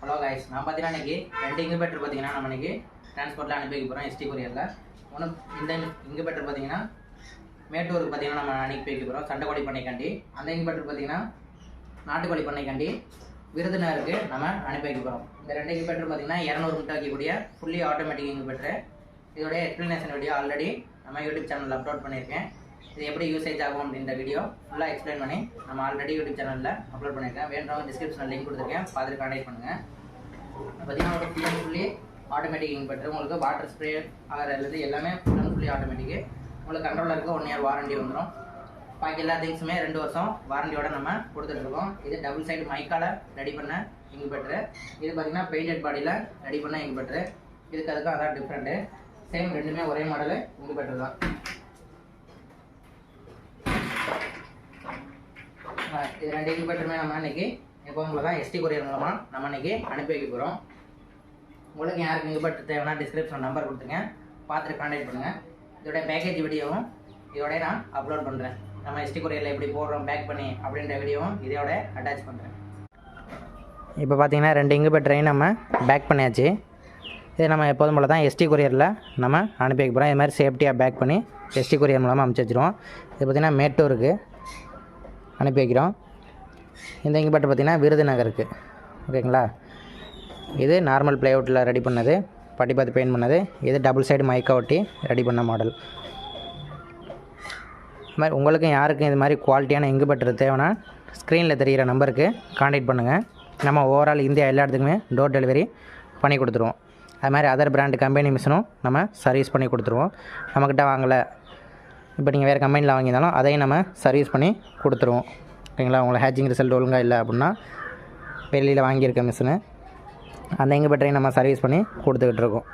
Hello guys, நான் பார்த்தீங்கன்னா இன்றைக்கி 2 இன்குபேட்டர் பார்த்தீங்கன்னா நம்ம இன்றைக்கி டிரான்ஸ்போர்ட்டில் அனுப்பி வைக்க போகிறோம் எஸ்டி கொரியரில். ஒன்று இந்த இன்குபேட்டர் பார்த்தீங்கன்னா மேட்டூருக்கு பார்த்தீங்கன்னா நம்ம அனுப்பி வைக்க போகிறோம் சண்டைக்கோழி பண்ணைக்காண்டி. அந்த இன்குபேட்டர் பார்த்தீங்கன்னா நாட்டுக்கோழி பண்ணைக்காண்டி விருதுநகருக்கு நம்ம அனுப்பி வைக்க போகிறோம். இந்த 2 இன்குபேட்டர் பார்த்தீங்கன்னா 200 முட்டை வைக்கக்கூடிய ஃபுல்லி ஆட்டோமேட்டிக் இன்குபேட்டர். இதோடைய எக்ஸ்ப்ளனேஷன் வீடியோ ஆல்ரெடி நம்ம யூடியூப் சேனலில் அப்லோட் பண்ணியிருக்கேன். இது எப்படி யூசேஜ் ஆகும் அப்படின்ற வீடியோ ஃபுல்லாக எக்ஸ்பிளைன் பண்ணி நம்ம ஆல்ரெடி யூடியூப் சேனலில் அப்லோட் பண்ணியிருக்கேன். வேண்டவங்க டிஸ்கிரிப்ஷனில் லிங்க் கொடுத்துருக்கேன், பார்த்துட்டு கான்டாக்ட் பண்ணுங்கள். பார்த்தீங்கன்னா ஒரு ஃபுல்லி ஆட்டோமேட்டிக் இன்வெர்ட்டர். உங்களுக்கு வாட்டர் ஸ்ப்ரே ஆகிறதுலேருந்து எல்லாமே ஃபுல்லி ஆட்டோமேட்டிக்கு. உங்களுக்கு கண்ட்ரோலில் இருக்க 1 இயர் வாரண்டி வந்துடும். பாக்கி எல்லா திங்ஸுமே 2 வருஷம் வாரண்டியோட நம்ம கொடுத்துட்ருக்கோம். இது டபுள் சைடு மைக்கால் ரெடி பண்ண இன்குபேட்டரு. இது பார்த்தீங்கன்னா பெயிண்டட் பாடியில் ரெடி பண்ண இன்குபேட்டரு. இதுக்கு அதுக்கும் அதான் டிஃப்ரெண்ட்டு. சேம் ரெண்டுமே ஒரே மாடலு இன்குபேட்டர் தான். இது 2 இன்குபேட்டருமே நம்ம இன்றைக்கி எப்போ தான் எஸ்டி கொரியர் மூலமாக நம்ம இன்றைக்கி அனுப்பி வைக்க போகிறோம். உங்களுக்கு யாருக்கு இன்குபேட்டர் தேவைன்னா டிஸ்கிரிப்ஷன் நம்பர் கொடுத்துங்க, பார்த்துட்டு கான்டாக்ட் பண்ணுங்கள். இதோட பேக்கேஜ் வீடியோவும் இதோட நான் அப்லோட் பண்ணுறேன். நம்ம எஸ்டி கொரியரில் எப்படி போடுறோம் பேக் பண்ணி அப்படின்ற வீடியோவும் இதோட அட்டாச் பண்ணுறேன். இப்போ பார்த்தீங்கன்னா 2 இன்குபேட்டரையும் நம்ம பேக் பண்ணியாச்சு. இது நம்ம எப்போதும் போல் தான் எஸ்டி கொரியரில் நம்ம அனுப்பி வைக்க போகிறோம். இது மாதிரி சேஃப்டியாக பேக் பண்ணி எஸ்டி கொரியர் மூலமாக அனுப்பிச்சி வச்சுருவோம். இது பார்த்திங்கன்னா மேட்டூருக்கு அனுப்பி வைக்கிறோம். இந்த இன்குபேட்டர் பார்த்திங்கன்னா விருதுநகருக்கு. ஓகேங்களா? இது நார்மல் ப்ளேஅவுட்டில் ரெடி பண்ணது, பட்டி பார்த்து பெயிண்ட் பண்ணது. இது டபுள் சைடு மைக்கா ஒட்டி ரெடி பண்ண மாடல். இது மாதிரி உங்களுக்கும் யாருக்கும் இது மாதிரி குவாலிட்டியான இன்குபேட்டர் தேவைன்னா ஸ்க்ரீனில் தெரிகிற நம்பருக்கு கான்டாக்ட் பண்ணுங்கள். நம்ம ஓவரால் இந்தியா எல்லா இடத்துக்குமே டோர் டெலிவரி பண்ணி கொடுத்துருவோம். அது மாதிரி அதர் பிராண்டு கம்பெனி மிஷினும் நம்ம சர்வீஸ் பண்ணி கொடுத்துருவோம். நம்மக்கிட்ட வாங்கலை, இப்போ நீங்கள் வேறு கம்பெனியில் வாங்கியிருந்தாலும் அதையும் நம்ம சர்வீஸ் பண்ணி கொடுத்துருவோம். ஓகேங்களா? உங்களை ஹேச்சிங் ரிசல்ட் ஒழுங்காக இல்லை அப்படின்னா வெளியில் வாங்கியிருக்க மிஷினு அந்த இன்குபேட்டரையும் நம்ம சர்வீஸ் பண்ணி கொடுத்துக்கிட்டு இருக்கோம்.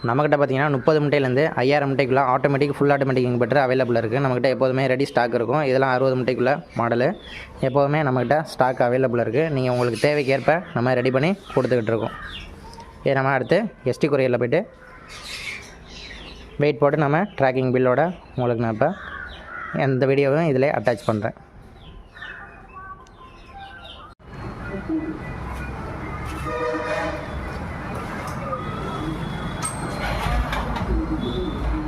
நம்மக்கிட்ட பார்த்திங்கன்னா 30 முட்டையிலேருந்து 5000 முட்டைக்குள்ளே automatic full automatic incubator available இருக்குது. நம்மக்கிட்ட எப்போதுமே ரெடி ஸ்டாக் இருக்கும். இதெல்லாம் 60 முட்டைக்குள்ளே மாடலு எப்போதுமே நம்மக்கிட்ட ஸ்டாக் அவைலபிள் இருக்குது. நீங்கள் உங்களுக்கு தேவைக்கேற்ப நம்ம ரெடி பண்ணி கொடுத்துக்கிட்டு இருக்கோம். இது நம்ம அடுத்து எஸ்டி கொரியரில் போய்ட்டு வெயிட் போட்டு நம்ம ட்ராக்கிங் பில்லோட உங்களுக்கு நான் இப்போ எந்த வீடியோவும் இதில் அட்டாச் பண்ணுறேன்.